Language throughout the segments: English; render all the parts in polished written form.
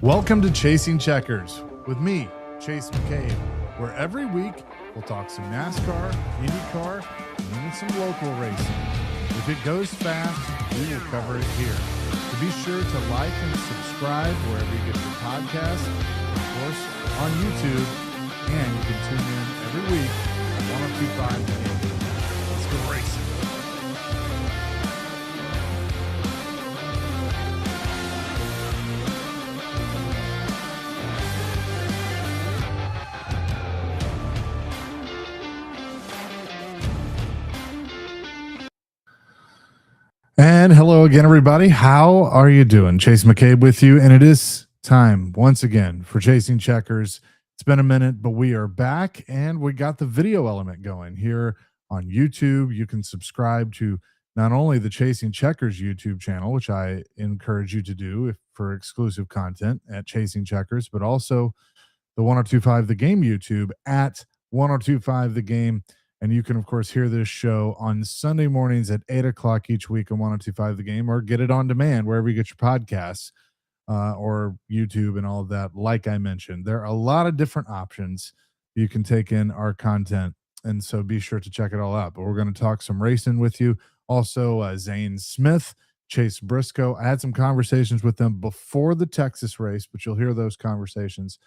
Welcome to Chasing Checkers with me, Chase McCabe, where every week we'll talk some NASCAR, IndyCar, and even some local racing. If it goes fast, we will cover it here. So be sure to like and subscribe wherever you get your podcasts, of course, on YouTube, and you can tune in every week on 1025 The Game. Let's go racing. And hello again, everybody. How are you doing? Chase McCabe with you, and it is time once again for Chasing Checkers. It's been a minute, but we are back, and we got the video element going here on YouTube. You can subscribe to not only the Chasing Checkers YouTube channel, which I encourage you to do for exclusive content at Chasing Checkers, but also the 1025 The Game YouTube at 1025 The Game. And you can, of course, hear this show on Sunday mornings at 8 o'clock each week on 1025 The Game, or get it on demand wherever you get your podcasts or YouTube and all of that. Like I mentioned, there are a lot of different options you can take in our content. And so be sure to check it all out. But we're going to talk some racing with you. Also, Zane Smith, Chase Briscoe. I had some conversations with them before the Texas race, but you'll hear those conversations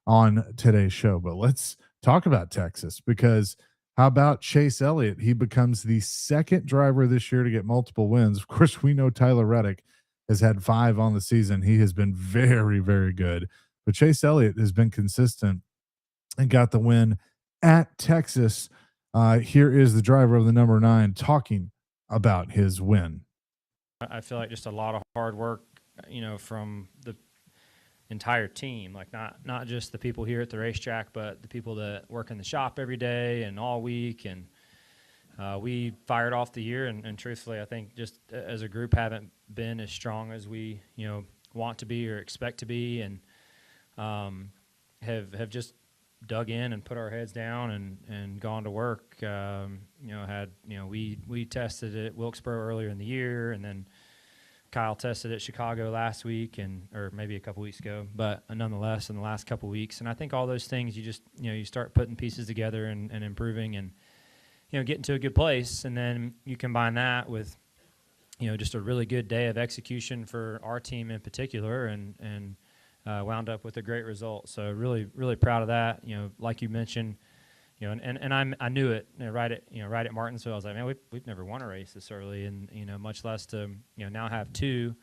on today's show. But let's talk about Texas, because how about Chase Elliott? He becomes the second driver this year to get multiple wins. Of course, we know Tyler Reddick has had 5 on the season. He has been very, very good. But Chase Elliott has been consistent and got the win at Texas. Here is the driver of the number 9 talking about his win. I feel like just a lot of hard work, from the entire team, like not just the people here at the racetrack, but the people that work in the shop every day and all week. And we fired off the year, and truthfully, I think just as a group haven't been as strong as we want to be or expect to be, and have just dug in and put our heads down and gone to work. We tested at Wilkesboro earlier in the year, and then Kyle tested at Chicago last week, or maybe a couple weeks ago, but nonetheless in the last couple weeks. And I think all those things, you just you start putting pieces together and improving and getting to a good place, and then you combine that with just a really good day of execution for our team in particular, and wound up with a great result. So really, really proud of that. Like you mentioned, I knew it right at Martinsville. I was like, man, we've never won a race this early, and much less to now have 2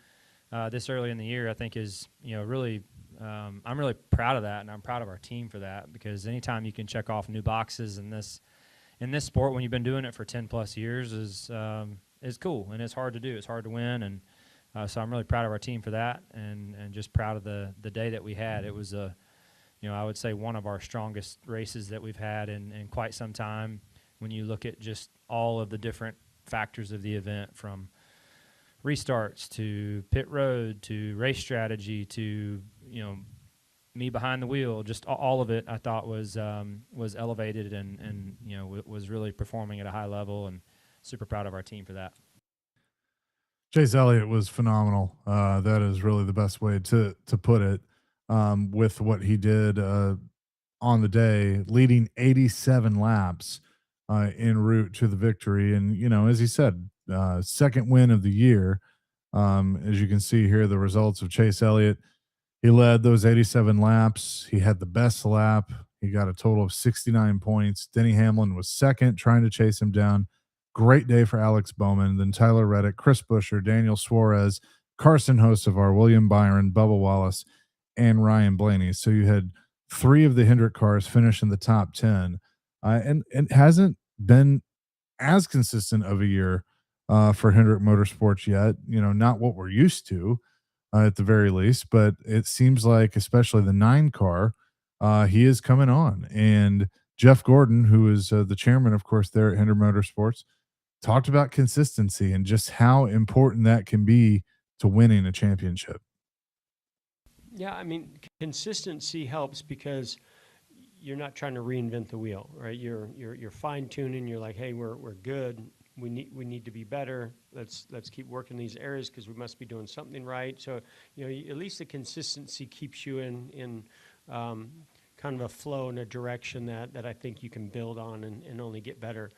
this early in the year. I think is really I'm really proud of that, and I'm proud of our team for that, because anytime you can check off new boxes in this sport when you've been doing it for 10+ years is cool, and it's hard to do. It's hard to win, and so I'm really proud of our team for that, and just proud of the day that we had. It was I would say one of our strongest races that we've had in quite some time, when you look at just all of the different factors of the event, from restarts to pit road to race strategy to me behind the wheel. Just all of it I thought was elevated and was really performing at a high level, and super proud of our team for that. Chase Elliott was phenomenal. That is really the best way to put it. With what he did on the day, leading 87 laps en route to the victory. And, as he said, second win of the year. As you can see here, the results of Chase Elliott. He led those 87 laps. He had the best lap. He got a total of 69 points. Denny Hamlin was second, trying to chase him down. Great day for Alex Bowman. Then Tyler Reddick, Chris Buescher, Daniel Suarez, Carson Hocevar, William Byron, Bubba Wallace, and Ryan Blaney. So you had 3 of the Hendrick cars finish in the top 10, and it hasn't been as consistent of a year for Hendrick Motorsports yet. Not what we're used to at the very least, but it seems like, especially the 9 car, he is coming on. And Jeff Gordon, who is the chairman, of course, there at Hendrick Motorsports, talked about consistency and just how important that can be to winning a championship. Yeah, I mean, consistency helps because you're not trying to reinvent the wheel, right? You're fine tuning. You're like, hey, we're good. we need to be better. Let's keep working these areas because we must be doing something right. So, at least the consistency keeps you in kind of a flow in a direction that I think you can build on and only get better.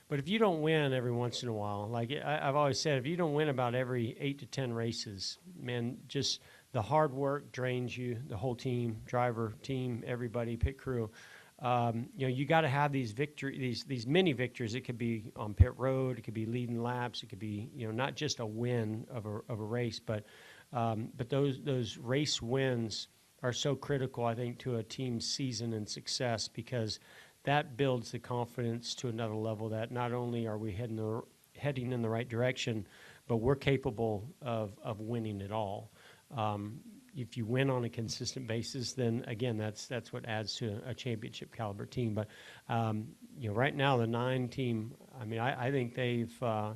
But if you don't win every once in a while, like I've always said, if you don't win about every 8 to 10 races, man, just the hard work drains you, the whole team, driver, team, everybody, pit crew. You got to have these these mini victories. It could be on pit road, it could be leading laps, it could be not just a win of a race, but those race wins are so critical, I think, to a team's season and success, because that builds the confidence to another level that not only are we heading in the right direction, but we're capable of winning it all. If you win on a consistent basis, then again, that's what adds to a championship caliber team. But right now the 9 team, I mean, I think they've, I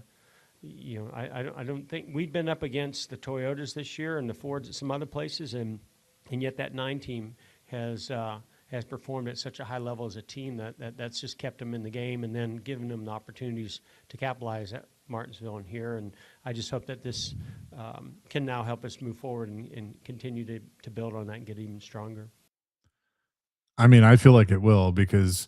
don't think we've been up against the Toyotas this year and the Fords at some other places, and yet that 9 team has performed at such a high level as a team that's just kept them in the game and then given them the opportunities to capitalize at Martinsville and here. And I just hope that this can now help us move forward and continue to build on that and get even stronger. I mean, I feel like it will, because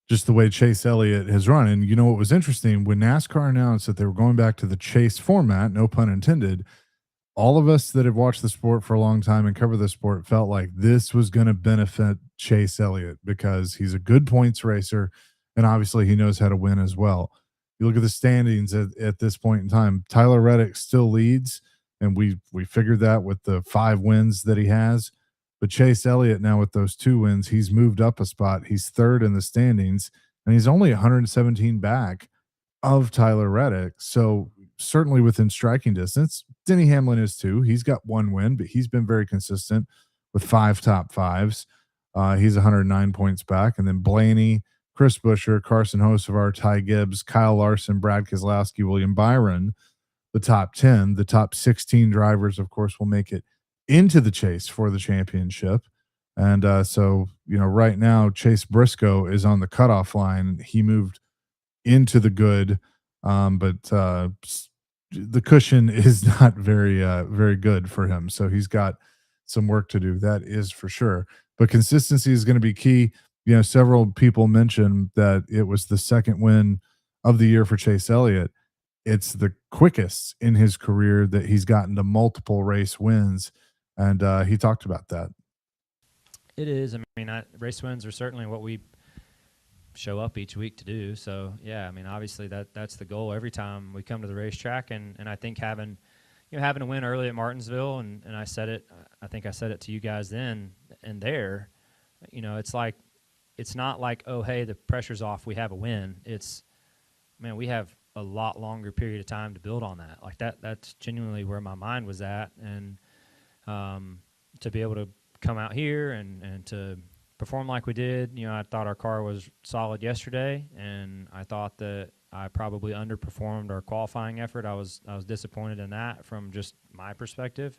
just the way Chase Elliott has run. And what was interesting, when NASCAR announced that they were going back to the Chase format, no pun intended, all of us that have watched the sport for a long time and cover the sport felt like this was going to benefit Chase Elliott because he's a good points racer, and obviously he knows how to win as well. You look at the standings at this point in time, Tyler Reddick still leads, and we figured that with the 5 wins that he has. But Chase Elliott now, with those 2 wins, he's moved up a spot. He's 3rd in the standings, and he's only 117 back of Tyler Reddick. So certainly within striking distance. Denny Hamlin is too. He's got 1 win, but he's been very consistent with 5 top 5s. He's 109 points back. And then Blaney, Chris Buescher, Carson Hocevar, Ty Gibbs, Kyle Larson, Brad Keselowski, William Byron, the top 10. The top 16 drivers, of course, will make it into the chase for the championship. And so, right now, Chase Briscoe is on the cutoff line. He moved into the good, but the cushion is not very good for him. So he's got some work to do. That is for sure. But consistency is going to be key. Several people mentioned that it was the 2nd win of the year for Chase Elliott. It's the quickest in his career that he's gotten to multiple race wins, and he talked about that. It is. I mean, race wins are certainly what we show up each week to do. So yeah, I mean, obviously that's the goal every time we come to the racetrack. And I think having a win early at Martinsville, and I said it to you guys then and there, it's like, it's not like, oh, hey, the pressure's off, we have a win. It's, man, we have a lot longer period of time to build on that. Like that's genuinely where my mind was at. And to be able to come out here and to perform like we did, I thought our car was solid yesterday, and I thought that I probably underperformed our qualifying effort. I was disappointed in that from just my perspective.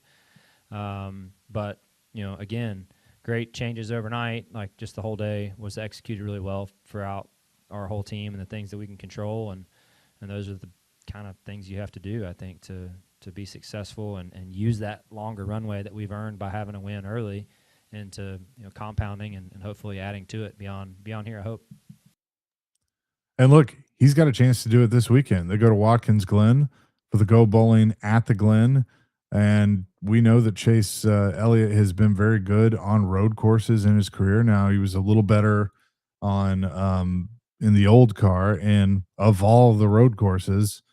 But again, great changes overnight. Like, just the whole day was executed really well throughout our whole team and the things that we can control, and those are the kind of things you have to do, I think, to be successful and use that longer runway that we've earned by having a win early into compounding and hopefully adding to it beyond here, I hope. And look, he's got a chance to do it this weekend. They go to Watkins Glen for the Go Bowling at the Glen, and we know that Chase Elliott has been very good on road courses in his career. Now, he was a little better on in the old car, and of all the road courses,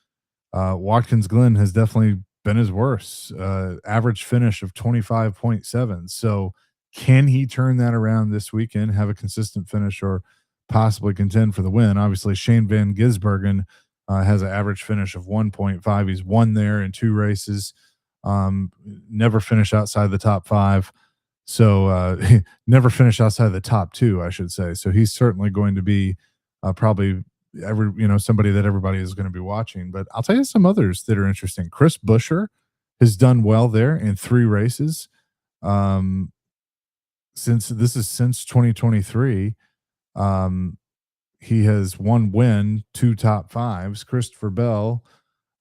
Watkins Glen has definitely been his worst. Average finish of 25.7. So can he turn that around this weekend, have a consistent finish, or possibly contend for the win? Obviously, Shane Van Gisbergen has an average finish of 1.5. He's won there in 2 races. Never finished outside the top 5. So never finished outside the top 2, I should say. So he's certainly going to be probably somebody that everybody is going to be watching. But I'll tell you some others that are interesting. Chris Buescher has done well there in 3 races. Since 2023, he has one win, two top fives. Christopher Bell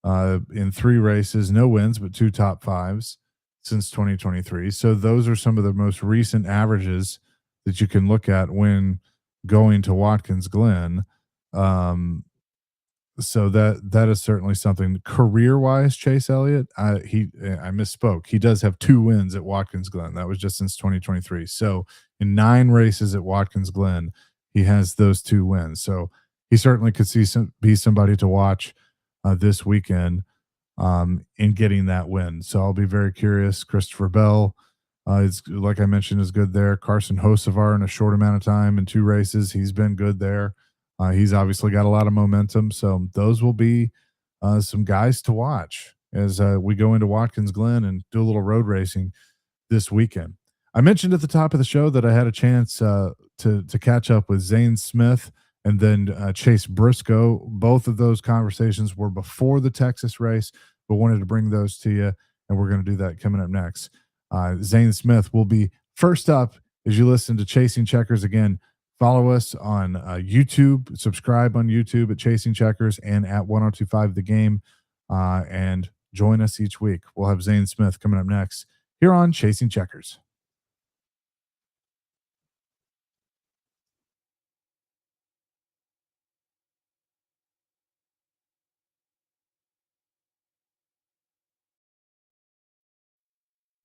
in 3 races, no wins, but 2 top fives since 2023. So those are some of the most recent averages that you can look at when going to Watkins Glen. So that is certainly something. Career wise, Chase Elliott, I misspoke. He does have 2 wins at Watkins Glen. That was just since 2023. So in 9 races at Watkins Glen, he has those 2 wins. So he certainly could be somebody to watch this weekend in getting that win. So I'll be very curious. Christopher Bell, is, like I mentioned, is good there. Carson Hocevar in a short amount of time in 2 races, he's been good there. He's obviously got a lot of momentum. So those will be some guys to watch as we go into Watkins Glen and do a little road racing this weekend. I mentioned at the top of the show that I had a chance to catch up with Zane Smith and then Chase Briscoe. Both of those conversations were before the Texas race, but wanted to bring those to you, and we're going to do that coming up next. Zane Smith will be first up as you listen to Chasing Checkers. Again, follow us on YouTube, subscribe on YouTube at Chasing Checkers and at 1025 The Game, and join us each week. We'll have Zane Smith coming up next here on Chasing Checkers.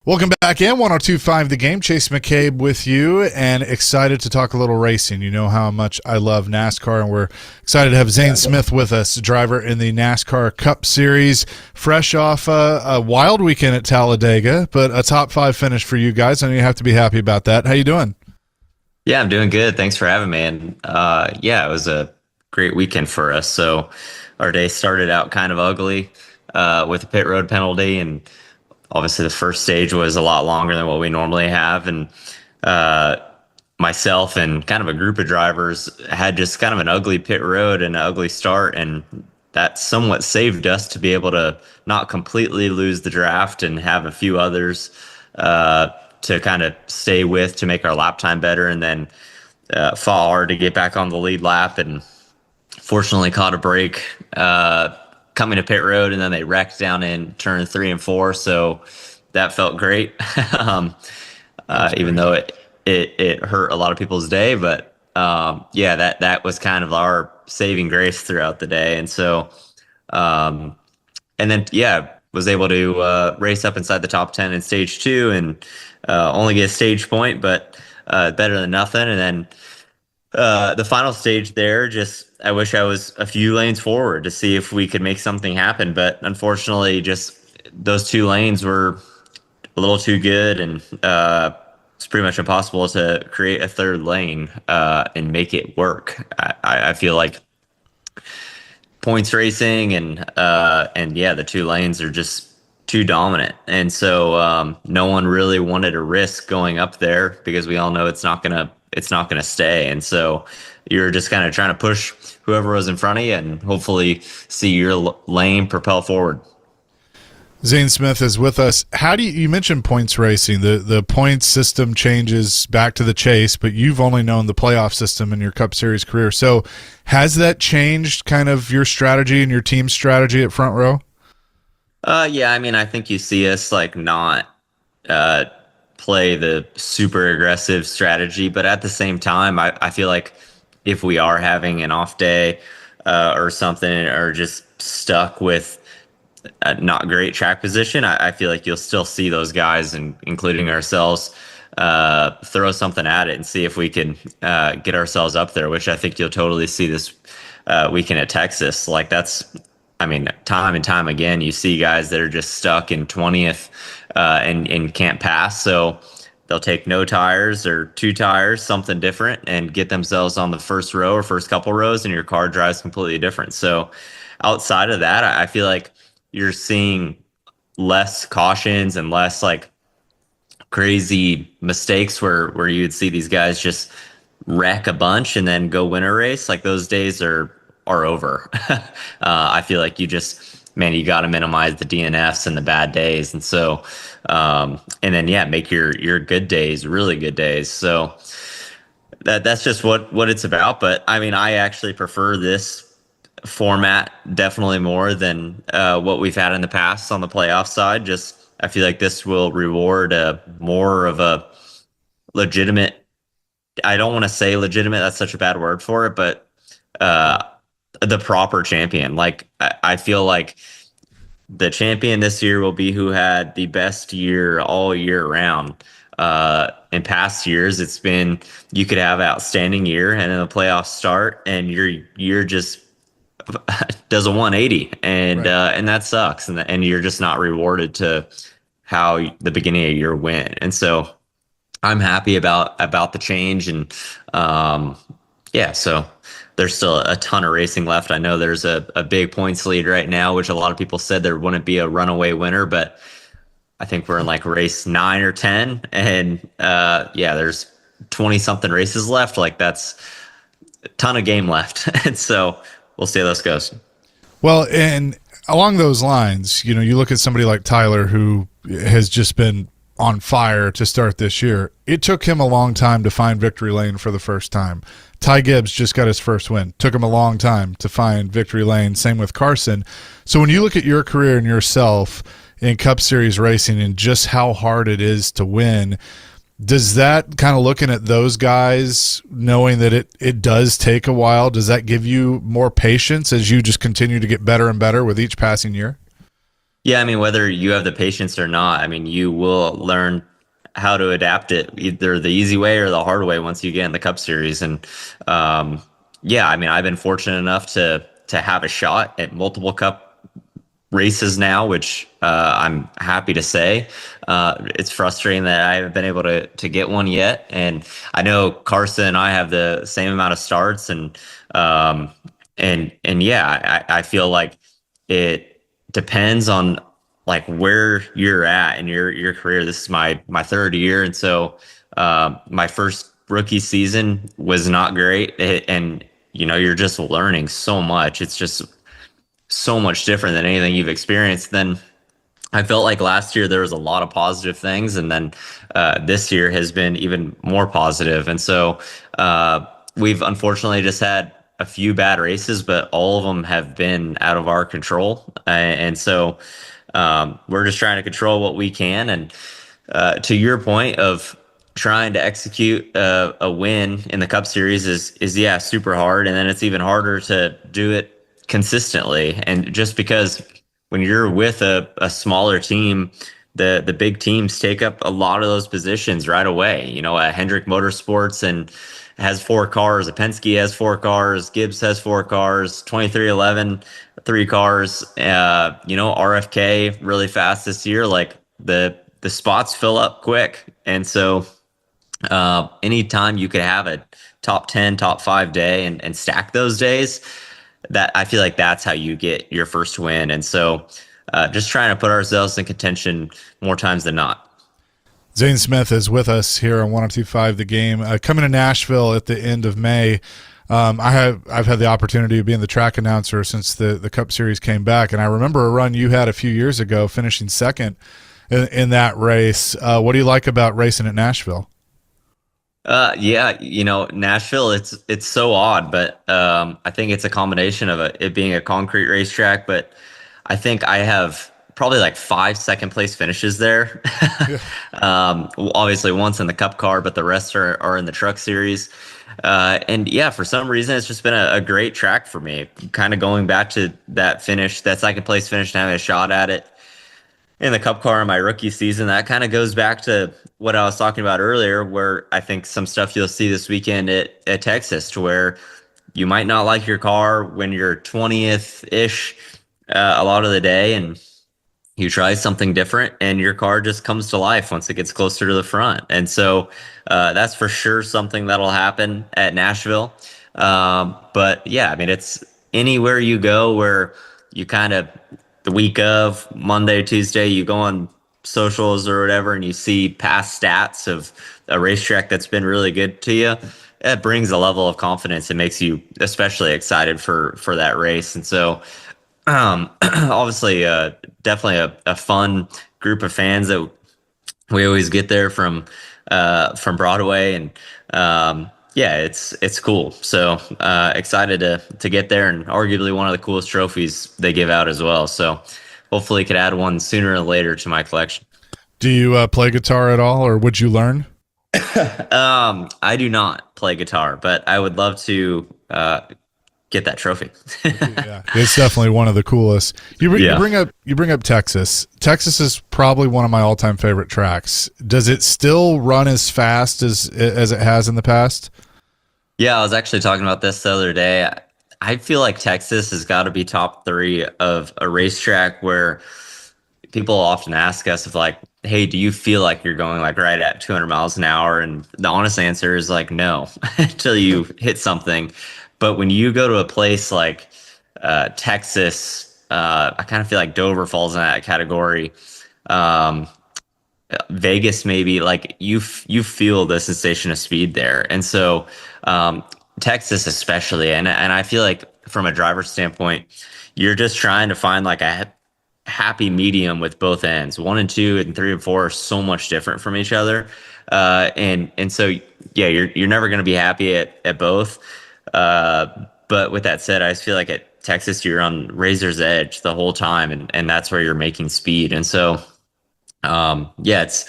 Welcome back in 1025 The Game. Chase McCabe with you, and excited to talk a little racing. You know how much I love NASCAR, and we're excited to have Zane Smith with us, driver in the NASCAR Cup Series, fresh off a wild weekend at Talladega, but a top 5 finish for you guys. I know you have to be happy about that. How you doing? Yeah, I'm doing good. Thanks for having me. And yeah, it was a great weekend for us. So our day started out kind of ugly with a pit road penalty, and obviously the first stage was a lot longer than what we normally have. And myself and kind of a group of drivers had just kind of an ugly pit road and an ugly start. And that somewhat saved us to be able to not completely lose the draft and have a few others to kind of stay with to make our lap time better. And then fought hard to get back on the lead lap, and fortunately caught a break coming to pit road, and then they wrecked down in turn 3 and 4. So that felt great. Even though it hurt a lot of people's day, but yeah, that was kind of our saving grace throughout the day. And so, and then, yeah, was able to race up inside the top 10 in stage 2 and only get a stage point, but better than nothing. And then the final stage there, just I wish I was a few lanes forward to see if we could make something happen. But unfortunately, just those 2 lanes were a little too good, and it's pretty much impossible to create a 3rd lane and make it work. I feel like points racing and yeah, the 2 lanes are just too dominant. And so no one really wanted to risk going up there because we all know it's not gonna stay. And so you're just kind of trying to push whoever was in front of you and hopefully see your lane propel forward. Zane Smith is with us. How do you mentioned points racing? The points system changes back to the chase, but you've only known the playoff system in your Cup Series career. So has that changed kind of your strategy and your team's strategy at Front Row? Yeah, I mean, I think you see us like not play the super aggressive strategy, but at the same time, I feel like if we are having an off day or something, or just stuck with a not great track position, I feel like you'll still see those guys, and including ourselves, throw something at it and see if we can get ourselves up there, which I think you'll totally see this weekend at Texas. Like that's, I mean, time and time again, you see guys that are just stuck in 20th and can't pass. So they'll take no tires or 2 tires, something different, and get themselves on the first row or first couple rows, and your car drives completely different. So outside of that, I feel like you're seeing less cautions and less like crazy mistakes where you would see these guys just wreck a bunch and then go win a race. Like those days are over. I feel like you got to minimize the DNFs and the bad days. And so, and then, yeah, make your good days really good days. So that's just what it's about. But I mean, I actually prefer this format definitely more than what we've had in the past on the playoff side. Just I feel like this will reward more of a legitimate. I don't want to say legitimate. That's such a bad word for it, but uh, the proper champion. Like I feel like the champion this year will be who had the best year all year round. In past years, it's been you could have outstanding year, and then the playoffs start, and your year just does a 180, and Right. and that sucks, and you're just not rewarded to how the beginning of your win. And so I'm happy about the change, and um, yeah, so there's still a ton of racing left. I know there's a big points lead right now, which a lot of people said there wouldn't be a runaway winner, but I think we're in like race 9 or 10, and yeah, there's 20 something races left. Like that's a ton of game left, and so we'll see how this goes. Well, and along those lines, you know, you look at somebody like Tyler who has just been on fire to start this year. It took him a long time to find victory lane for the first time. Ty Gibbs just got his first win. Took him a long time to find victory lane. Same with Carson. So when you look at your career and yourself in Cup Series racing and just how hard it is to win, does that kind of looking at those guys, knowing that it does take a while, does that give you more patience as you just continue to get better and better with each passing year? Yeah, I mean, whether you have the patience or not, I mean, you will learn how to adapt it either the easy way or the hard way once you get in the Cup Series. And yeah, I mean, I've been fortunate enough to have a shot at multiple Cup races now, which I'm happy to say. It's frustrating that I haven't been able to get one yet, and I know Carson and I have the same amount of starts, um, and yeah, I feel like it depends on like where you're at in your career. This is my third year, and so my first rookie season was not great, and you know you're just learning so much. It's just so much different than anything you've experienced. Then I felt like last year there was a lot of positive things, and then this year has been even more positive. And so we've unfortunately just had a few bad races, but all of them have been out of our control. And so we're just trying to control what we can. And to your point of trying to execute a win in the Cup Series is yeah, super hard, and then it's even harder to do it consistently. And just because when you're with a smaller team, the big teams take up a lot of those positions right away. You know, Hendrick Motorsports and has 4 cars. A Penske has 4 cars. Gibbs has 4 cars. 2311, 3 cars. You know, RFK really fast this year. Like the spots fill up quick, and so anytime you could have a top 10, top 5 day and stack those days, that I feel like that's how you get your first win. And so just trying to put ourselves in contention more times than not. Zane Smith is with us here on 102.5 The Game. Coming to Nashville at the end of May, I've had the opportunity of being the track announcer since the Cup Series came back, and I remember a run you had a few years ago, finishing second in that race. What do you like about racing at Nashville? Yeah, you know, Nashville, it's so odd, but I think it's a combination of it being a concrete racetrack, but I think I have probably like 5 second place finishes there. Yeah. Obviously once in the Cup car, but the rest are in the Truck Series. And yeah, for some reason, it's just been a great track for me. Kind of going back to that finish, that second place finish, and having a shot at it in the Cup car in my rookie season. That kind of goes back to what I was talking about earlier, where I think some stuff you'll see this weekend at Texas, to where you might not like your car when you're 20th ish a lot of the day, and you try something different and your car just comes to life once it gets closer to the front. And so that's for sure something that'll happen at Nashville. But yeah, I mean, it's anywhere you go where you kind of the week of Monday, Tuesday, you go on socials or whatever, and you see past stats of a racetrack that's been really good to you. It brings a level of confidence. It makes you especially excited for that race. And so obviously, definitely a fun group of fans that we always get there from Broadway, and Yeah, it's cool. So excited to get there, and arguably one of the coolest trophies they give out as well. So hopefully could add one sooner or later to my collection. Do you play guitar at all, or would you learn? I do not play guitar, but I would love to get that trophy. Yeah, it's definitely one of the coolest. You bring up Texas. Texas is probably one of my all-time favorite tracks. Does it still run as fast as it has in the past? Yeah, I was actually talking about this the other day. I feel like Texas has got to be top 3 of a racetrack where people often ask us if like, hey, do you feel like you're going like right at 200 miles an hour? And the honest answer is like, no, until you hit something. But when you go to a place like Texas, I kind of feel like Dover falls in that category. Vegas, maybe, like you feel the sensation of speed there. And so Texas especially, and I feel like from a driver's standpoint, you're just trying to find like a happy medium with both ends. 1 and 2 and 3 and 4 are so much different from each other. And so, yeah, you're never going to be happy at both. But with that said, I just feel like at Texas, you're on razor's edge the whole time, and that's where you're making speed. And so, yeah, it's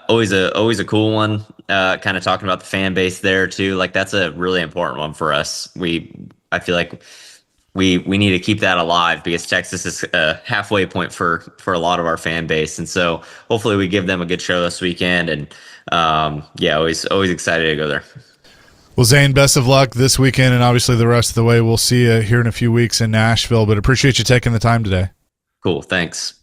always a cool one. Kind of talking about the fan base there too. Like that's a really important one for us. I feel like we need to keep that alive because Texas is a halfway point for a lot of our fan base, and so hopefully we give them a good show this weekend. And yeah, always excited to go there. Well, Zane, best of luck this weekend, and obviously the rest of the way. We'll see you here in a few weeks in Nashville. But appreciate you taking the time today. Cool, thanks.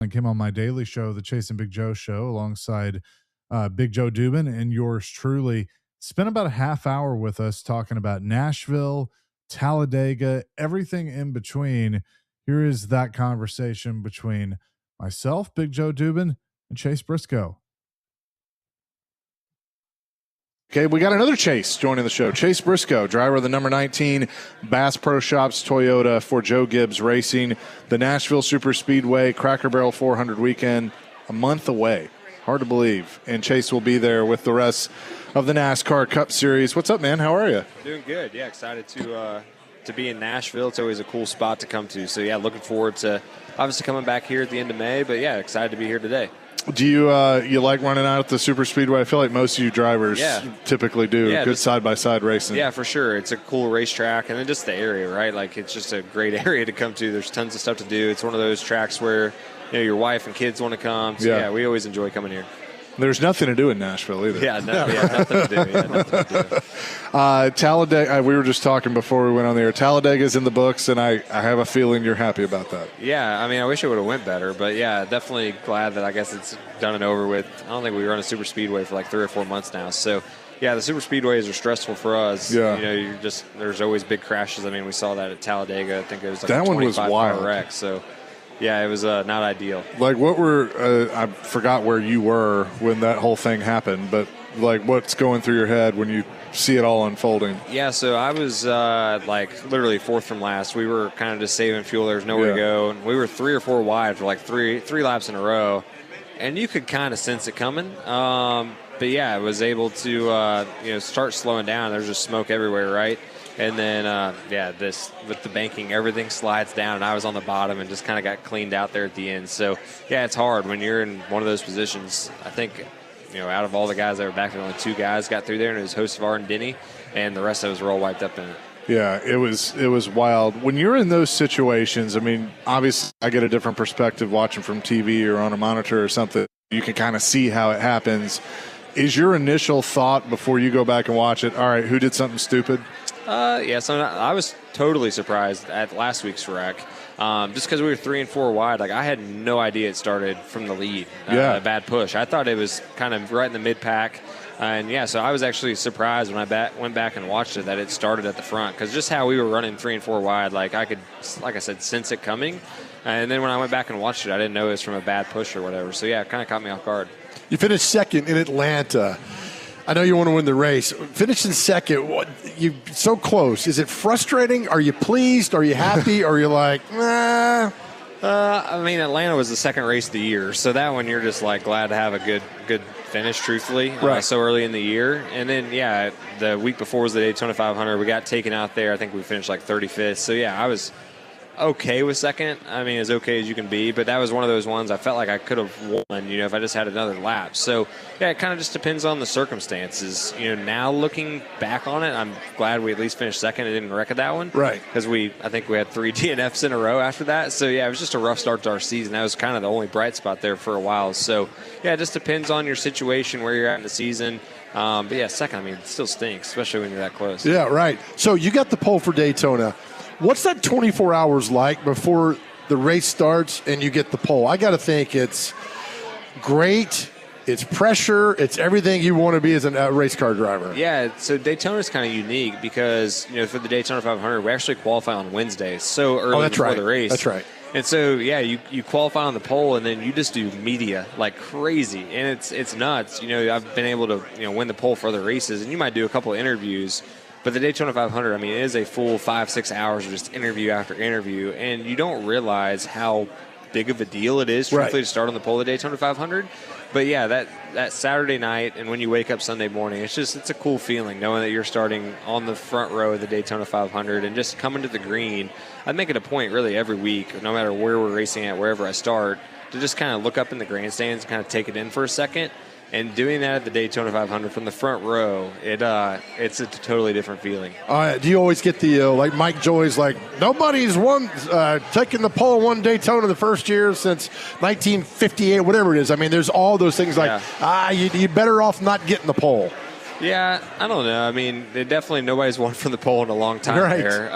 I came on my daily show, the Chase and Big Joe show, alongside Big Joe Dubin and yours truly. Spent about a half hour with us talking about Nashville, Talladega, everything in between. Here is that conversation between myself, Big Joe Dubin, and Chase Briscoe. Okay, we got another Chase joining the show. Chase Briscoe, driver of the number 19 Bass Pro Shops Toyota for Joe Gibbs Racing. The Nashville Super Speedway Cracker Barrel 400 weekend, a month away. Hard to believe. And Chase will be there with the rest of the NASCAR Cup Series. What's up, man? How are you? Doing good. Yeah, excited to be in Nashville. It's always a cool spot to come to. So, yeah, looking forward to obviously coming back here at the end of May. But, yeah, excited to be here today. Do you you like running out at the Super Speedway? I feel like most of you drivers typically do. Yeah, good side-by-side racing. Yeah, for sure. It's a cool racetrack, and then just the area, right? Like, it's just a great area to come to. There's tons of stuff to do. It's one of those tracks where, you know, your wife and kids want to come. So, yeah, we always enjoy coming here. There's nothing to do in Nashville either. Yeah, nothing to do. Yeah, nothing to do. Talladega, we were just talking before we went on the air. Talladega's in the books, and I have a feeling you're happy about that. Yeah, I mean, I wish it would have went better, but yeah, definitely glad that I guess it's done and over with. I don't think we run a super speedway for like 3 or 4 months now, so yeah, the super speedways are stressful for us. Yeah, you know, there's always big crashes. I mean, we saw that at Talladega. I think it was like that a one was 25 wild car wreck. So. Yeah, it was not ideal. Like, what were I forgot where you were when that whole thing happened, but like, what's going through your head when you see it all unfolding? Yeah, so I was like literally 4th from last. We were kind of just saving fuel. There was nowhere to go, and we were 3 or 4 wide for like three laps in a row, and you could kind of sense it coming. But yeah, I was able to start slowing down. There's just smoke everywhere, right? And then, this with the banking, everything slides down, and I was on the bottom and just kind of got cleaned out there at the end. So, yeah, it's hard when you're in one of those positions. I think, out of all the guys that were back there, only 2 guys got through there, and it was Hocevar and Denny, and the rest of us were all wiped up in it. Yeah, it was wild. When you're in those situations, I mean, obviously I get a different perspective watching from TV or on a monitor or something. You can kind of see how it happens. Is your initial thought before you go back and watch it, all right, who did something stupid? So I was totally surprised at last week's wreck, just because we were 3 and 4 wide. Like, I had no idea it started from the lead, a bad push. I thought it was kind of right in the mid-pack, so I was actually surprised when I went back and watched it that it started at the front, because just how we were running 3 and 4 wide, like, I could, like I said, sense it coming. And then when I went back and watched it, I didn't know it was from a bad push or whatever. So, yeah, it kind of caught me off guard. You finished second in Atlanta. I know you want to win the race. Finishing second, you so close. Is it frustrating? Are you pleased? Are you happy? Or are you like, nah? I mean, Atlanta was the second race of the year, so that one you're just like glad to have a good finish, truthfully, right. So early in the year. And then, yeah, the week before was the Daytona 500. We got taken out there. I think we finished like 35th. So, yeah, I was okay with second. I mean, as okay as you can be, but that was one of those ones I felt like I could have won, if I just had another lap. So, yeah, it kind of just depends on the circumstances. Now looking back on it, I'm glad we at least finished second and didn't wreck at that one. Right. Because I think we had 3 DNFs in a row after that. So, yeah, it was just a rough start to our season. That was kind of the only bright spot there for a while. So, yeah, it just depends on your situation, where you're at in the season. But, yeah, second, I mean, it still stinks, especially when you're that close. Yeah, right. So you got the pole for Daytona. What's that 24 hours like before the race starts and you get the pole? I got to think it's great. It's pressure. It's everything you want to be as a race car driver. Yeah, so Daytona is kind of unique because, for the Daytona 500, we actually qualify on Wednesdays, so early before the race. That's right. And so, yeah, you qualify on the pole, and then you just do media like crazy, and it's nuts. I've been able to win the pole for other races, and you might do a couple of interviews. But the Daytona 500, I mean, it is a full 5-6 hours of just interview after interview, and you don't realize how big of a deal it is, truthfully, to start on the pole of the Daytona 500. But, yeah, that Saturday night and when you wake up Sunday morning, it's a cool feeling knowing that you're starting on the front row of the Daytona 500 and just coming to the green. I make it a point really every week, no matter where we're racing at, wherever I start, to just kind of look up in the grandstands and kind of take it in for a second. And doing that at the Daytona 500 from the front row, it's a totally different feeling. Do you always get the, like Mike Joy's like, nobody's won, taking the pole one Daytona the first year since 1958, whatever it is. I mean, there's all those things like, you're better off not getting the pole. Yeah, I don't know. I mean, nobody's won from the pole in a long time there.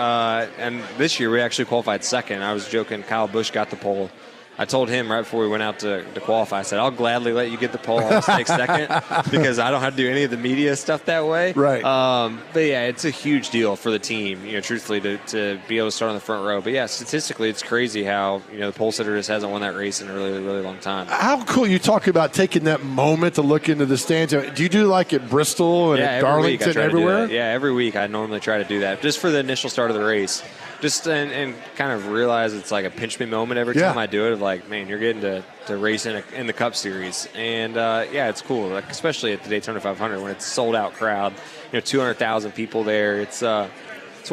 And this year we actually qualified second. I was joking, Kyle Busch got the pole. I told him right before we went out to qualify, I said, I'll gladly let you get the pole. I'll just take second because I don't have to do any of the media stuff that way. Right. But, yeah, it's a huge deal for the team, truthfully, to be able to start on the front row. But, yeah, statistically, it's crazy how, the pole sitter just hasn't won that race in a really, really long time. How cool you talk about taking that moment to look into the stands. Do you do like at Bristol and at Darlington everywhere? Yeah, every week I normally try to do that just for the initial start of the race. Just and kind of realize it's like a pinch me moment every time I do it. Of like, man, you're getting to race in the Cup Series, and it's cool. Like especially at the Daytona 500 when it's sold out crowd, 200,000 people there. It's one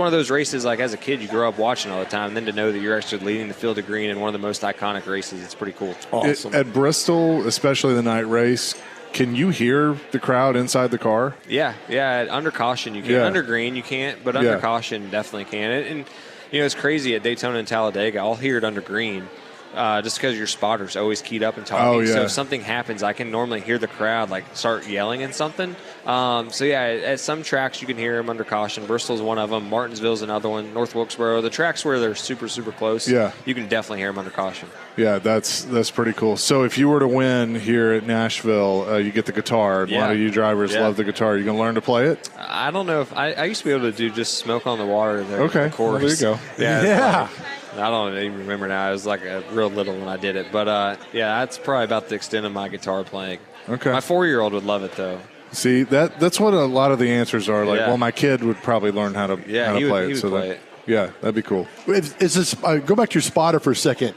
of those races like as a kid you grow up watching all the time, and then to know that you're actually leading the field of green in one of the most iconic races, it's pretty cool. Awesome. At Bristol, especially the night race, can you hear the crowd inside the car? Yeah. Under caution you can. Under green you can't, but under caution definitely can. And it's crazy at Daytona and Talladega. I'll hear it under green just because your spotter's always keyed up and talking. Oh, yeah. So if something happens, I can normally hear the crowd like start yelling and something. At some tracks you can hear them under caution. Bristol's one of them. Martinsville's another one. North Wilkesboro. The tracks where they're super, super close, you can definitely hear them under caution. Yeah, that's pretty cool. So if you were to win here at Nashville, you get the guitar. A lot of you drivers love the guitar. You going to learn to play it? I don't know if I used to be able to do just Smoke on the Water there. Okay, the chorus. well, there you go. Yeah. I don't even remember now. I was like a real little when I did it. But, that's probably about the extent of my guitar playing. Okay. My 4-year-old would love it, though. See, that's what a lot of the answers are. Like, well, my kid would probably learn how to play it. He would play it. Yeah, that'd be cool. Is this, go back to your spotter for a second.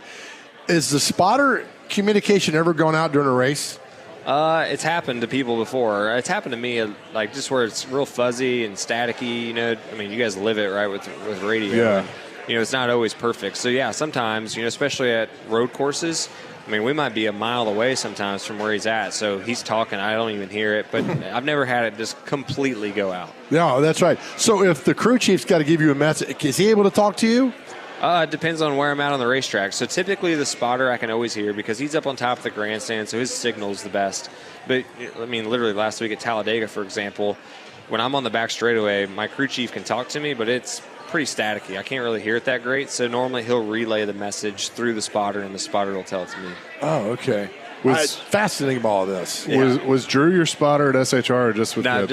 Is the spotter communication ever gone out during a race? It's happened to people before. It's happened to me, like, just where it's real fuzzy and staticky. I mean, you guys live it, right, with radio. Yeah. And, it's not always perfect. So, yeah, sometimes, especially at road courses, I mean, we might be a mile away sometimes from where he's at. So he's talking. I don't even hear it. But I've never had it just completely go out. No, that's right. So if the crew chief's got to give you a message, is he able to talk to you? It depends on where I'm at on the racetrack. So typically the spotter I can always hear because he's up on top of the grandstand, so his signal's the best. But, I mean, literally last week at Talladega, for example, when I'm on the back straightaway, my crew chief can talk to me, but it's pretty staticky. I can't really hear it that great, so normally he'll relay the message through the spotter, and the spotter will tell it to me. Oh, okay. It's fascinating about all this. Yeah. Was Drew your spotter at SHR or just with Gibbs?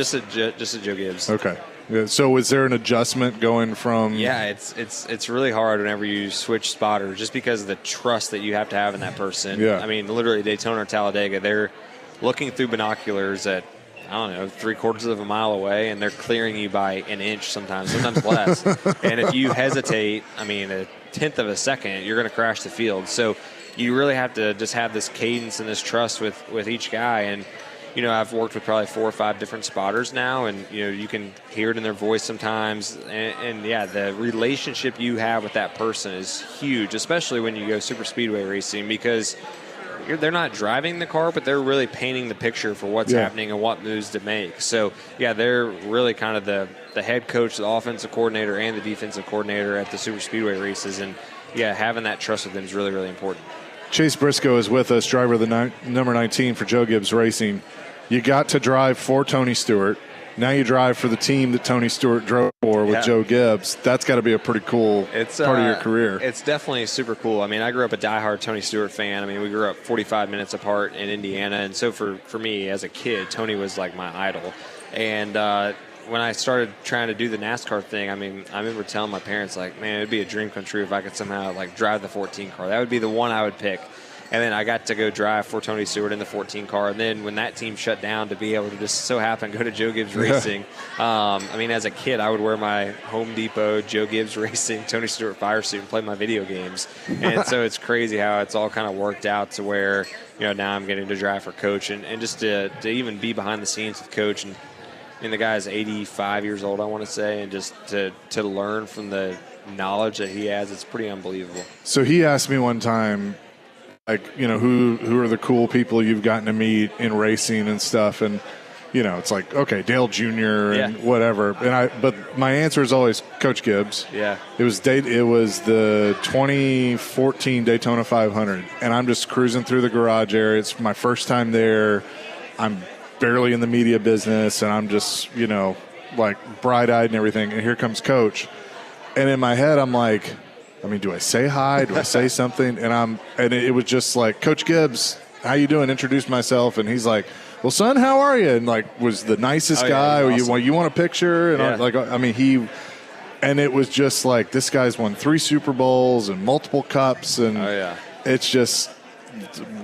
just a Joe Gibbs. Okay. Yeah, so was there an adjustment going from? Yeah, it's really hard whenever you switch spotters just because of the trust that you have to have in that person. Yeah. I mean, literally Daytona or Talladega, they're looking through binoculars at, don't know, 3/4 of a mile away, and they're clearing you by an inch sometimes less. And if you hesitate, I mean, a 1/10 of a second, you're going to crash the field. So you really have to just have this cadence and this trust with each guy. And, I've worked with probably 4 or 5 different spotters now, and, you can hear it in their voice sometimes. And yeah, the relationship you have with that person is huge, especially when you go super speedway racing, because they're not driving the car, but they're really painting the picture for what's happening and what moves to make. So, yeah, they're really kind of the head coach, the offensive coordinator, and the defensive coordinator at the super speedway races. And, yeah, having that trust with them is really, really important. Chase Briscoe is with us, driver of the number 19 for Joe Gibbs Racing. You got to drive for Tony Stewart. Now you drive for the team that Tony Stewart drove for with Joe Gibbs. That's got to be a pretty cool part of your career. It's definitely super cool. I mean, I grew up a diehard Tony Stewart fan. I mean, we grew up 45 minutes apart in Indiana. And so for me as a kid, Tony was like my idol. And when I started trying to do the NASCAR thing, I mean, I remember telling my parents, like, man, it'd be a dream come true if I could somehow, like, drive the 14 car. That would be the one I would pick. And then I got to go drive for Tony Stewart in the 14 car. And then when that team shut down, to be able to just so happen go to Joe Gibbs Racing. I mean, as a kid, I would wear my Home Depot, Joe Gibbs Racing, Tony Stewart fire suit and play my video games. And so it's crazy how it's all kind of worked out to where, now I'm getting to drive for Coach. And just to even be behind the scenes with Coach. And I mean, the guy's 85 years old, I want to say. And just to learn from the knowledge that he has, it's pretty unbelievable. So he asked me one time, like, who are the cool people you've gotten to meet in racing and stuff, and it's like, okay, Dale Jr. and whatever, but my answer is always Coach Gibbs. Yeah, it was the 2014 Daytona 500, and I'm just cruising through the garage area. It's my first time there. I'm barely in the media business, and I'm just like bright-eyed and everything, and here comes Coach, and in my head I'm like, I mean, do I say hi? Do I say something? And it was just like, Coach Gibbs, how you doing? Introduced myself, and he's like, well, son, how are you? And like, was the nicest guy. Awesome. You want a picture? And and it was just like, this guy's won 3 Super Bowls and multiple cups, and it's just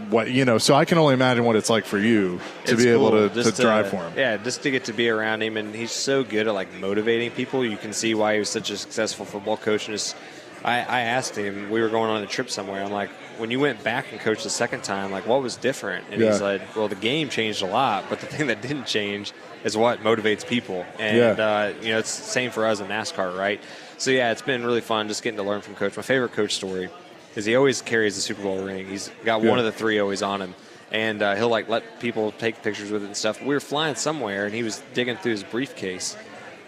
what So I can only imagine what it's like for you to be able to drive for him. Yeah, just to get to be around him, and he's so good at like motivating people. You can see why he was such a successful football coach. And I asked him, we were going on a trip somewhere, I'm like, when you went back and coached the second time, like, what was different? And he's like, well, the game changed a lot, but the thing that didn't change is what motivates people. And, it's the same for us in NASCAR, right? So, yeah, it's been really fun just getting to learn from Coach. My favorite Coach story is he always carries the Super Bowl ring. He's got one of the 3 always on him. And he'll, like, let people take pictures with it and stuff. We were flying somewhere, and he was digging through his briefcase.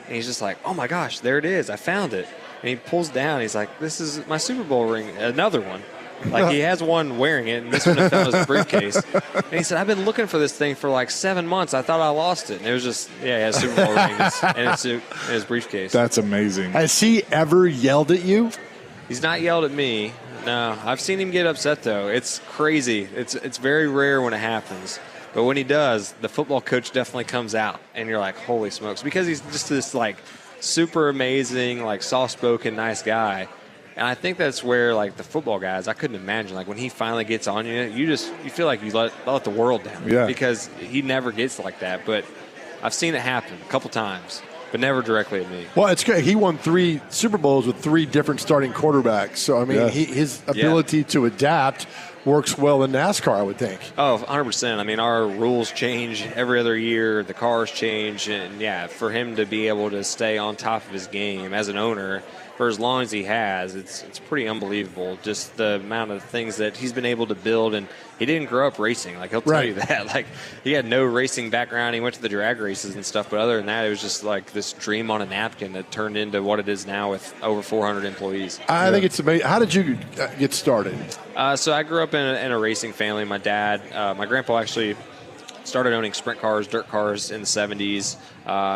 And he's just like, oh, my gosh, there it is. I found it. And he pulls down. He's like, this is my Super Bowl ring. Another one. Like, he has one wearing it, and this one fell in his briefcase. And he said, I've been looking for this thing for like 7 months. I thought I lost it. And it was just, he has a Super Bowl ring in his briefcase. That's amazing. Has he ever yelled at you? He's not yelled at me. No. I've seen him get upset, though. It's crazy. It's very rare when it happens. But when he does, the football coach definitely comes out, and you're like, holy smokes. Because he's just this, like, super amazing, like, soft-spoken, nice guy. And I think that's where, like, the football guys, I couldn't imagine. Like, when he finally gets on you, you feel like you let the world down. Yeah. Because he never gets like that. But I've seen it happen a couple times, but never directly at me. Well, it's great. He won 3 Super Bowls with 3 different starting quarterbacks. So, I mean, his ability to adapt works well in NASCAR, I would think. Oh, 100%. I mean, our rules change every other year. The cars change. And, yeah, for him to be able to stay on top of his game as an owner for as long as he has, it's pretty unbelievable. Just the amount of things that he's been able to build. And he didn't grow up racing. Like, he'll tell you that. Like, he had no racing background. He went to the drag races and stuff. But other than that, it was just like this dream on a napkin that turned into what it is now with over 400 employees. I think it's amazing. How did you get started? So I grew up in a racing family. My dad, my grandpa actually started owning sprint cars, dirt cars in the 70s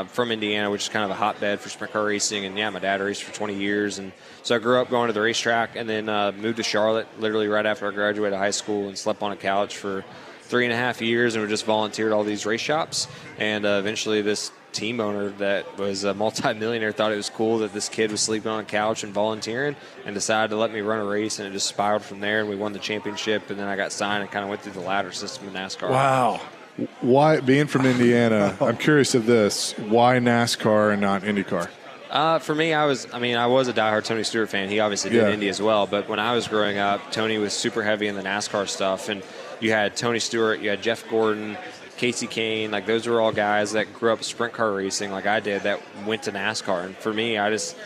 from Indiana, which is kind of a hotbed for sprint car racing. And, yeah, my dad raced for 20 years. And so I grew up going to the racetrack and then moved to Charlotte literally right after I graduated high school and slept on a couch for 3.5 years and would just volunteer at all these race shops. And eventually this team owner that was a multi-millionaire thought it was cool that this kid was sleeping on a couch and volunteering and decided to let me run a race, and it just spiraled from there, and we won the championship, and then I got signed and kind of went through the ladder system in NASCAR. Wow. Why, being from Indiana, I'm curious of this. Why NASCAR and not IndyCar? For me, I was a diehard Tony Stewart fan. He obviously did Indy as well. But when I was growing up, Tony was super heavy in the NASCAR stuff. And you had Tony Stewart, you had Jeff Gordon, Casey Kane. Like, those were all guys that grew up sprint car racing like I did that went to NASCAR. And for me, I just,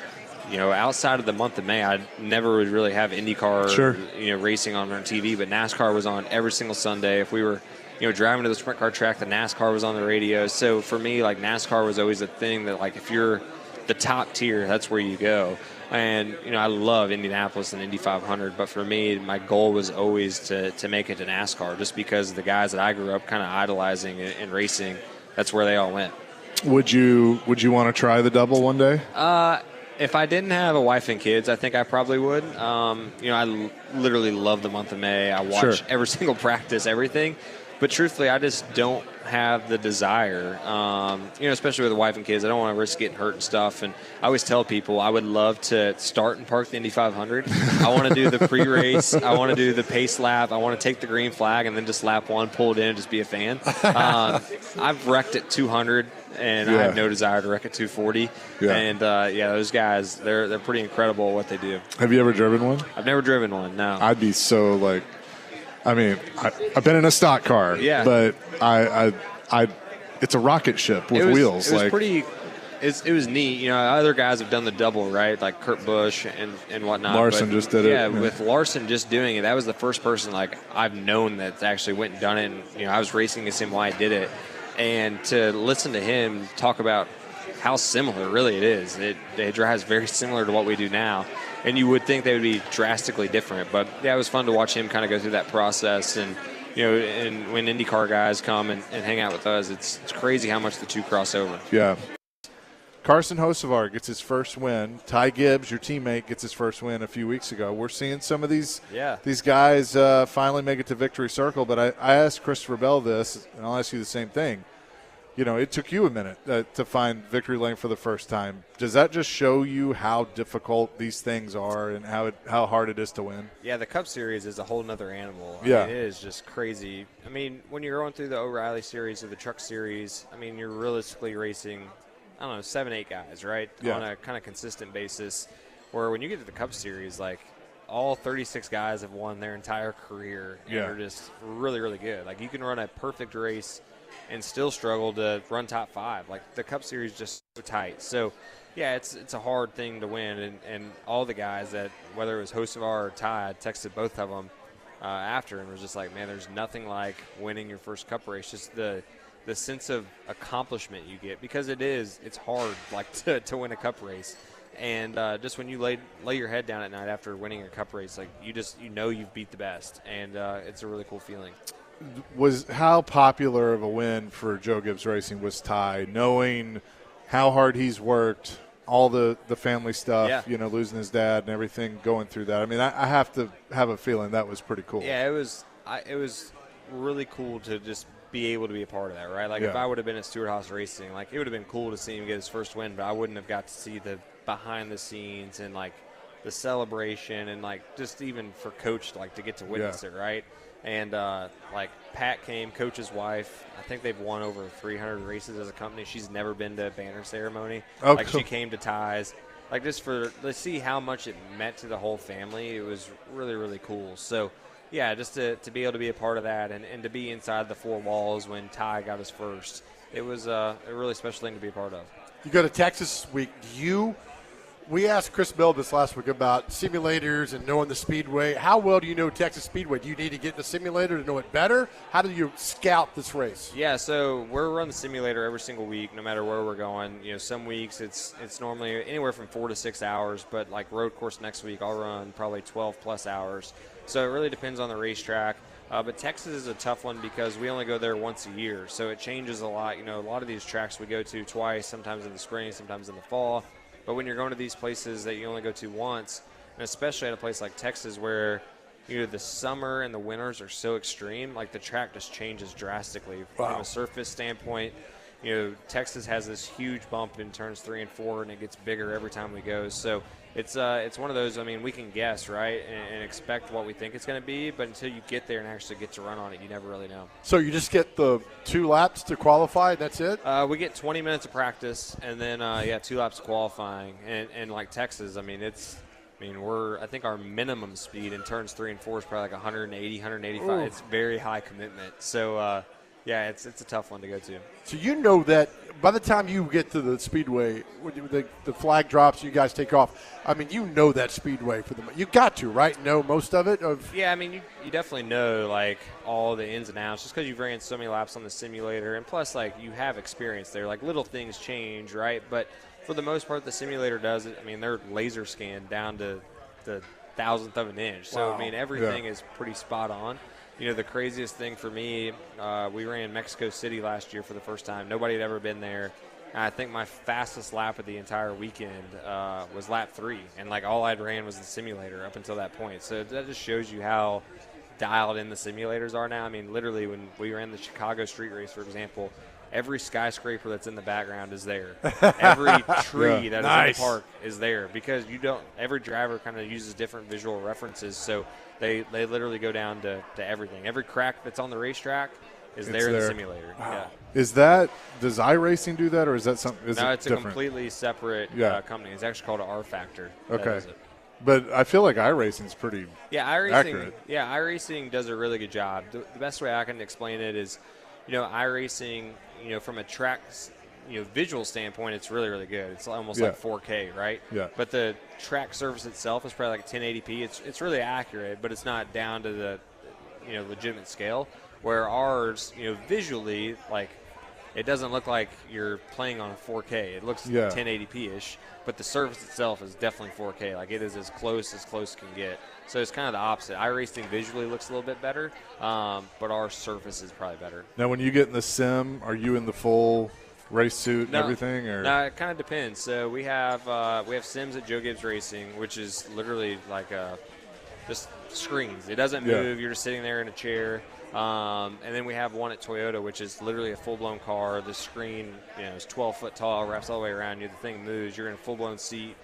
outside of the month of May, I never would really have IndyCar, racing on TV. But NASCAR was on every single Sunday. If we were driving to the sprint car track, the NASCAR was on the radio. So for me, like, NASCAR was always a thing that, like, if you're the top tier, that's where you go. And, I love Indianapolis and Indy 500, but for me, my goal was always to make it to NASCAR, just because the guys that I grew up kind of idolizing and racing, that's where they all went. Would you want to try the double one day? If I didn't have a wife and kids, I think I probably would. I literally love the month of May. I watch every single practice, everything. But truthfully, I just don't have the desire, especially with a wife and kids. I don't want to risk getting hurt and stuff. And I always tell people I would love to start and park the Indy 500. I want to do the pre-race. I want to do the pace lap. I want to take the green flag and then just lap one, pull it in, and just be a fan. I've wrecked at 200, and I have no desire to wreck at 240. Yeah. And, those guys, they're pretty incredible at what they do. Have you ever driven one? I've never driven one, no. I'd be so, like... I mean, I've been in a stock car, but it's a rocket ship with wheels. It was neat. Other guys have done the double, right? Like Kurt Busch and whatnot. Larson just did it. Yeah, with Larson just doing it, that was the first person I've known that actually went and done it. And, I was racing against him while I did it, and to listen to him talk about how similar really it is. It drives very similar to what we do now. And you would think they would be drastically different. But, it was fun to watch him kind of go through that process. And, and when IndyCar guys come and hang out with us, it's crazy how much the two cross over. Yeah. Carson Hocevar gets his first win. Ty Gibbs, your teammate, gets his first win a few weeks ago. We're seeing some of these guys finally make it to victory circle. But I asked Christopher Bell this, and I'll ask you the same thing. It took you a minute to find victory lane for the first time. Does that just show you how difficult these things are and how hard it is to win? Yeah, the Cup Series is a whole nother animal. I mean, it is just crazy. I mean, when you're going through the O'Reilly Series or the Truck Series, I mean, you're realistically racing, 7-8 guys, right? Yeah. On a kind of consistent basis. Where when you get to the Cup Series, like, all 36 guys have won their entire career and are just really, really good. Like, you can run a perfect race and still struggle to run top 5. Like, the Cup Series is just so tight. So, it's a hard thing to win. And all the guys that, whether it was Hocevar or Ty, I texted both of them after and was just like, man, there's nothing like winning your first Cup race. Just the sense of accomplishment you get, because it's hard, like, to win a Cup race. And just when you lay your head down at night after winning a Cup race, like, you've beat the best. And it's a really cool feeling. How popular of a win for Joe Gibbs Racing was Ty, knowing how hard he's worked, all the family stuff, losing his dad and everything, going through that. I mean, I have to have a feeling that was pretty cool. Yeah, it was really cool to just be able to be a part of that, right? Like, if I would have been at Stewart Haas Racing, like, it would have been cool to see him get his first win, but I wouldn't have got to see the behind the scenes and, like, the celebration and, like, just even for Coach, like, to get to witness it, right? And, like, Pat came, Coach's wife. I think they've won over 300 races as a company. She's never been to a banner ceremony. Oh, like, cool. She came to Ty's. Like, just let's see how much it meant to the whole family. It was really, really cool. So, just to be able to be a part of that and to be inside the 4 walls when Ty got his first, it was a really special thing to be a part of. You go to Texas this week. We asked Chris Bell this last week about simulators and knowing the speedway. How well do you know Texas Speedway? Do you need to get in the simulator to know it better? How do you scout this race? Yeah, so we're running the simulator every single week, no matter where we're going. Some weeks it's normally anywhere from 4 to 6 hours, but like road course next week, I'll run probably 12-plus hours. So it really depends on the racetrack. But Texas is a tough one because we only go there once a year, so it changes a lot. A lot of these tracks we go to twice, sometimes in the spring, sometimes in the fall. But when you're going to these places that you only go to once, and especially at a place like Texas where the summer and the winters are so extreme, like the track just changes drastically from a surface standpoint. Texas has this huge bump in turns 3 and 4, and it gets bigger every time we go. So it's one of those. I mean, we can guess, right, and expect what we think it's going to be, but until you get there and actually get to run on it, you never really know. So you just get the 2 laps to qualify. That's it. We get 20 minutes of practice, and then 2 laps of qualifying, and like Texas, I mean, I think our minimum speed in turns 3 and 4 is probably like 180, 185. Ooh. It's very high commitment. So. It's a tough one to go to. So you know that by the time you get to the speedway, when the flag drops, you guys take off. I mean, you know that speedway for you got to, right? Know most of it. Yeah, I mean, you definitely know like all the ins and outs just because you've ran so many laps on the simulator, and plus like you have experience there. Like little things change, right? But for the most part, the simulator does it. I mean, they're laser scanned down to the thousandth of an inch. So Wow. I mean, everything is pretty spot on. The craziest thing for me, we ran Mexico City last year for the first time. Nobody had ever been there. And I think my fastest lap of the entire weekend was lap 3. And, like, all I'd ran was the simulator up until that point. So that just shows you how dialed in the simulators are now. I mean, literally, when we ran the Chicago street race, for example, every skyscraper that's in the background is there. Every tree that is in the park is there because every driver kind of uses different visual references. So they literally go down to everything. Every crack that's on the racetrack is there in the simulator. Wow. Yeah. Does iRacing do that, or is that something? No, it's different? a completely separate company. It's actually called R Factor. Okay. But I feel like iRacing is pretty accurate. Yeah, iRacing does a really good job. The best way I can explain it is, iRacing, from a track, visual standpoint, it's really, really good. It's almost like 4K, right? Yeah. But the track surface itself is probably like 1080p. It's really accurate, but it's not down to the, legitimate scale. Where ours, visually, like, it doesn't look like you're playing on a 4K. It looks 1080p-ish, but the surface itself is definitely 4K. Like, it is as close can get. So it's kind of the opposite. iRacing visually looks a little bit better, but our surface is probably better. Now, when you get in the sim, are you in the full race suit and everything? Or? No, it kind of depends. So we have sims at Joe Gibbs Racing, which is literally like just screens. It doesn't move. You're just sitting there in a chair. And then we have one at Toyota, which is literally a full-blown car. The screen, is 12 foot tall, wraps all the way around you. The thing moves. You're in a full-blown seat,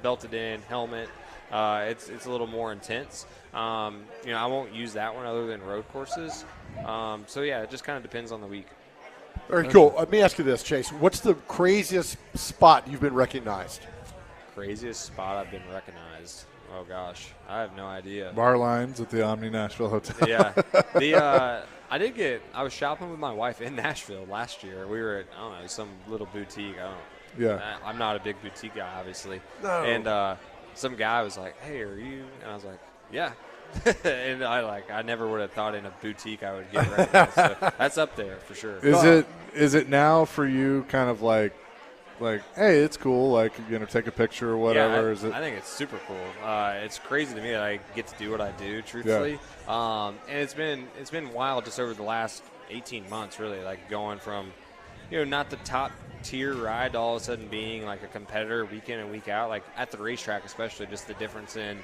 belted in, helmet. It's a little more intense. I won't use that one other than road courses. It just kind of depends on the week. Very cool. Let me ask you this, Chase. What's the craziest spot you've been recognized? Craziest spot I've been recognized. Oh, gosh. I have no idea. Bar lines at the Omni Nashville Hotel. Yeah. I was shopping with my wife in Nashville last year. We were at, some little boutique. I'm not a big boutique guy, obviously. No. And some guy was like, "Hey, are you?" And I was like, "Yeah." And I never would have thought in a boutique I would get recognized. So that's up there for sure. Is it now for you kind of like, hey, it's cool, like, take a picture or whatever? Yeah, I think it's super cool. It's crazy to me that I get to do what I do, truthfully. And it's been wild just over the last 18 months, really, like going from, not the top tier ride to all of a sudden being like a competitor week in and week out, like at the racetrack, especially just the difference in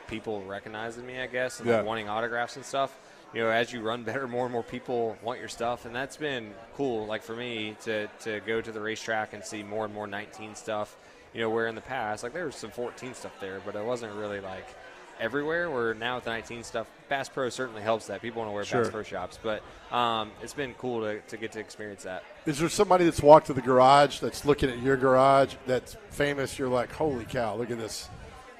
people recognizing me, I guess, and like wanting autographs and stuff. As you run better, more and more people want your stuff, and that's been cool, like for me, to go to the racetrack and see more and more 19 stuff, where in the past, like there was some 14 stuff there, but it wasn't really like everywhere, where now with the 19 stuff, Bass Pro certainly helps that. People want to wear Bass Pro shops, but it's been cool to get to experience that. Is there somebody that's walked to the garage that's looking at your garage that's famous? You're like, holy cow, look at this.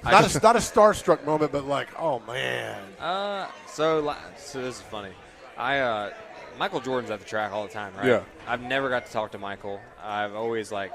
Not a starstruck moment, but like, oh man. So this is funny. Michael Jordan's at the track all the time, right? Yeah. I've never got to talk to Michael. I've always not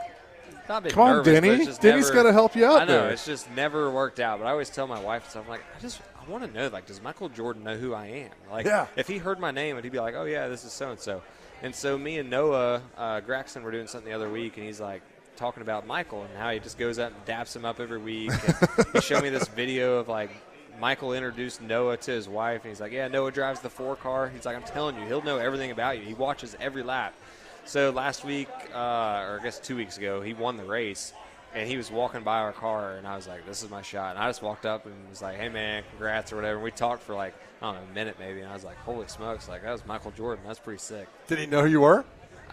been Come on, nervous, Denny. but it's just Denny's got to help you out I know there. it's just never worked out. But I always tell my wife stuff. I'm like, I want to know, like, does Michael Jordan know who I am? Like, if he heard my name, would he be like, oh yeah, this is so and so? And so me and Noah Gregson were doing something the other week, and he's like, talking about Michael and how he just goes up and daps him up every week. And he showed me this video of like Michael introduced Noah to his wife, and he's like, yeah, Noah drives the 4 car. He's like, I'm telling you, he'll know everything about you. He watches every lap. So last week, or I guess 2 weeks ago, he won the race, and he was walking by our car, and I was like, this is my shot. And I just walked up and was like, hey man, congrats or whatever. And we talked for like, I don't know, a minute maybe, and I was like, holy smokes, like that was Michael Jordan. That's pretty sick. Did he know who you were?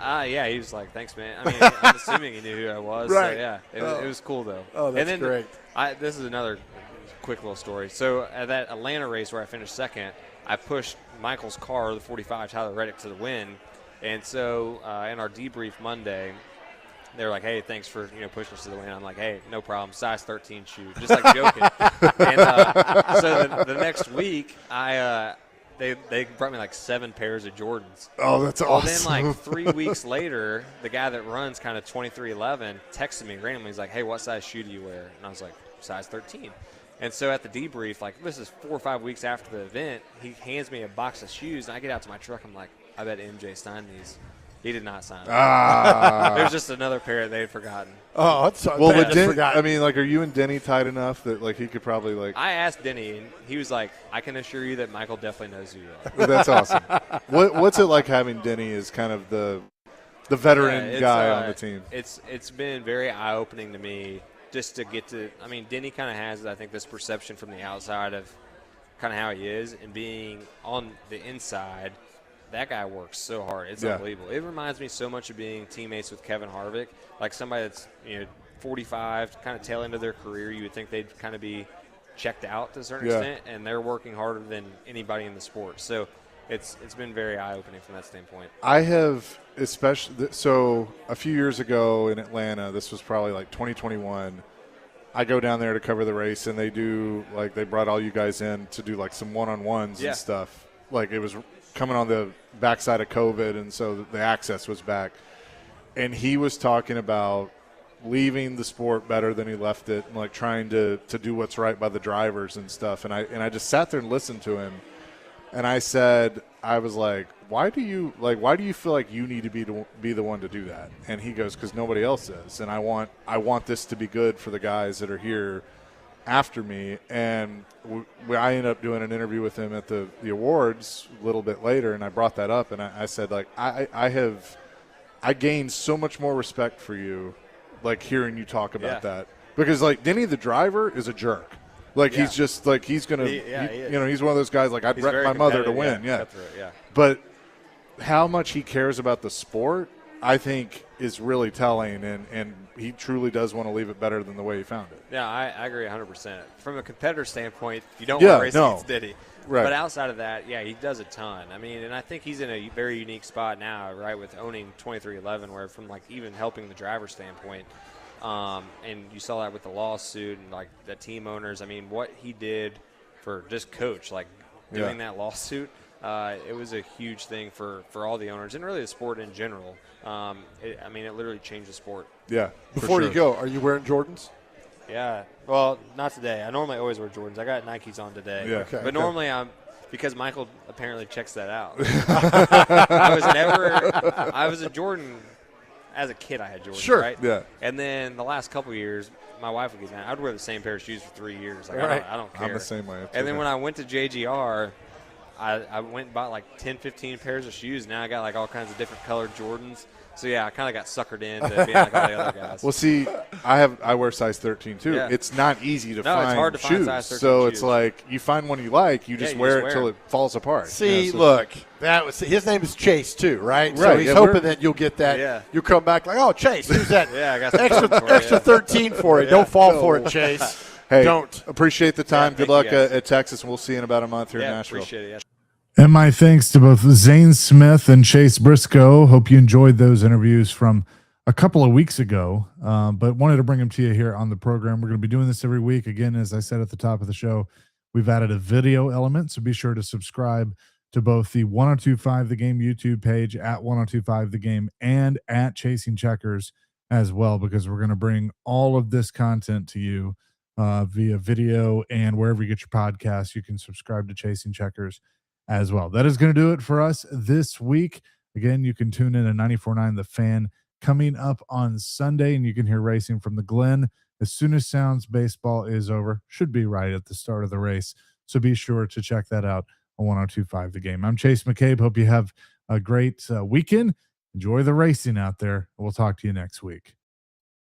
Yeah, he was like, "Thanks, man." I mean, I'm assuming he knew who I was. Right. So yeah, it was cool though. Oh, that's and then great. This is another quick little story. So at that Atlanta race where I finished second, I pushed Michael's car, the 45 Tyler Reddick, to the win. And so in our debrief Monday, they were like, "Hey, thanks for pushing us to the win." I'm like, "Hey, no problem. Size 13 shoe," just like joking. And so the next week, they brought me like 7 pairs of Jordans. Oh, that's awesome. Well, then like 3 weeks later, the guy that runs kind of 2311 texted me randomly. He's like, "Hey, what size shoe do you wear?" And I was like, "Size 13." And so at the debrief, like this is 4 or 5 weeks after the event, he hands me a box of shoes, and I get out to my truck. I'm like, "I bet MJ signed these." He did not sign them. There's just another pair they had forgotten. Oh, that's Well, bad. but Forgot. I mean, like, are you and Denny tight enough that like he could probably like? I asked Denny, and he was like, "I can assure you that Michael definitely knows who you are." That's awesome. What's it like having Denny as kind of the veteran guy on the team? It's been very eye opening to me just to get to. I mean, Denny kind of has, I think, this perception from the outside of kind of how he is, and being on the inside. That guy works so hard. It's unbelievable. It reminds me so much of being teammates with Kevin Harvick, like somebody that's 45, kind of tail end of their career. You would think they'd kind of be checked out to a certain extent, and they're working harder than anybody in the sport. So it's been very eye-opening from that standpoint. I have especially so a few years ago in Atlanta, this was probably like 2021. I go down there to cover the race, and they brought all you guys in to do like some one-on-ones and stuff. Like it was coming on the backside of COVID, and so the access was back. And he was talking about leaving the sport better than he left it, and like trying to do what's right by the drivers and stuff. And I just sat there and listened to him, and I was like, why do you feel like you need to be the one to do that? And he goes, because nobody else is, and I want this to be good for the guys that are here after me. And I ended up doing an interview with him at the awards a little bit later, and I brought that up, and I said, like, I gained so much more respect for you, like, hearing you talk about that. Because, like, Denny the driver is a jerk. Like, he's just, like, he's going to, he's one of those guys, like, I'd wreck my mother to win. But how much he cares about the sport, I think, is really telling, and he truly does want to leave it better than the way he found it. Yeah, I agree 100%. From a competitor standpoint, you don't want to race against Denny. Right. But outside of that, he does a ton. I mean, and I think he's in a very unique spot now, right, with owning 2311, where from, like, even helping the driver standpoint, and you saw that with the lawsuit and, like, the team owners. I mean, what he did for just coach, like, doing that lawsuit, it was a huge thing for all the owners and really the sport in general. It literally changed the sport. Yeah. Before you go, are you wearing Jordans? Yeah. Well, not today. I normally always wear Jordans. I got Nikes on today. Yeah. Okay, but normally because Michael apparently checks that out. I was a Jordan. As a kid, I had Jordans, right? Yeah. And then the last couple of years, my wife would get mad. I'd wear the same pair of shoes for 3 years. Like, I don't care. I'm the same way. And then when I went to JGR, I went and bought like 10, 15 pairs of shoes. Now I got like all kinds of different colored Jordans. So, I kind of got suckered into being like all the other guys. Well, see, I wear size 13 too. Yeah. It's not easy to find it's hard to shoes. find size 13 so shoes. It's like you find one you like, you just wear it until it falls apart. See, look, his name is Chase too, right? So Right, he's yeah, hoping that you'll get that. Yeah. You'll come back like, oh, Chase, here's that I got some extra 13 for it. Don't fall for it, Chase. Hey, Don't. Appreciate the time. Good luck guys. at Texas, and we'll see you in about a month here in Nashville. Appreciate it. Yeah. And my thanks to both Zane Smith and Chase Briscoe. Hope you enjoyed those interviews from a couple of weeks ago, but wanted to bring them to you here on the program. We're going to be doing this every week. Again, as I said at the top of the show, we've added a video element, so be sure to subscribe to both the 1025 The Game YouTube page at 1025 The Game and at Chasing Checkers as well, because we're going to bring all of this content to you via video, and wherever you get your podcasts, you can subscribe to Chasing Checkers as well. That is going to do it for us this week. Again, you can tune in to 94.9 The Fan coming up on Sunday, and you can hear racing from the Glen as soon as Sounds baseball is over. Should be right at the start of the race, so be sure to check that out on 1025 The Game. I'm Chase McCabe. Hope you have a great weekend. Enjoy the racing out there. We'll talk to you next week.